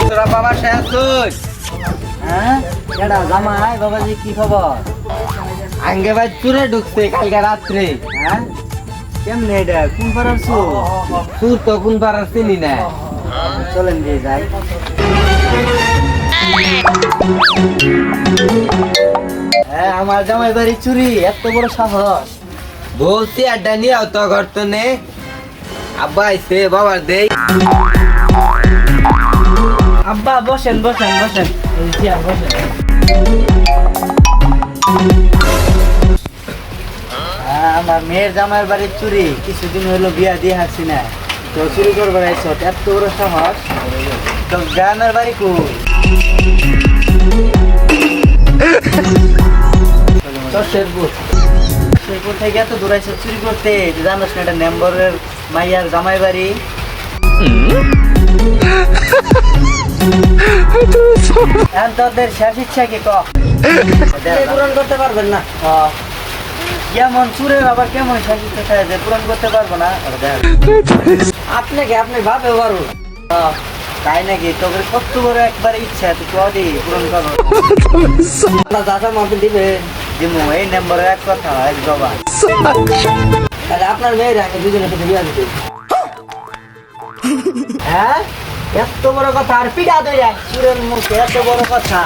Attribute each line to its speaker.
Speaker 1: তোরা বাবা শেষ তুই
Speaker 2: হ্যাঁ কেডা জামাই বাবাজি কি খবর?
Speaker 1: আঙ্গে ভাই চুরে ঢুকছে কালকে রাত্রে।
Speaker 2: হ্যাঁ কেমনে এটা কোন পাড়ার চোর?
Speaker 1: তুই তো কোন পাড়ার চিনি না।
Speaker 2: চলেন দিয়ে যাই। হ্যাঁ আমার জামাই বাড়ি চুরি, এত বড় সাহস?
Speaker 1: বলছি আড্ডা নিয়ে তো করতো নে। আব্বা আইছে বাবার দেই।
Speaker 2: আব্বা বসেন বসেন বসেন, এই চেয়ার বসেন। আমার মেয়ের জামাইয়ের বাড়ির চুরি, কিছুদিন হলো বিয়া দিয়ে হাসি না, তো চুরি করবার আইছ, এত বড় সাহস? তো গ্রামের বাড়ি কই? শেরপুর থেকে এত দূর আইছ চুরি করতে? জানোস না এটা মেম্বরের মাইয়ার জামাই বাড়ি? তোদের শেষ ইচ্ছা কি পূরণ করতে পারবেন না? কেমন চুরের আবার কেমন শেষ ইচ্ছা যে পূরণ করতে পারবো না? আপনাকে আপনি ভাবে পারবো তাই নাকি? তোকে কত বড় একবার ইচ্ছা তুই কদি পূরণ করবো? দাদা মাকে দিবে দিমু, এই নম্বরে এক কথা এক জবাব। তাহলে আপনার মেয়েরা দুজনের সাথে বিয়া দিতে। হ্যাঁ এত বড় কথা আর পিঠা তৈরি চুরের মুখে এত বড় কথা?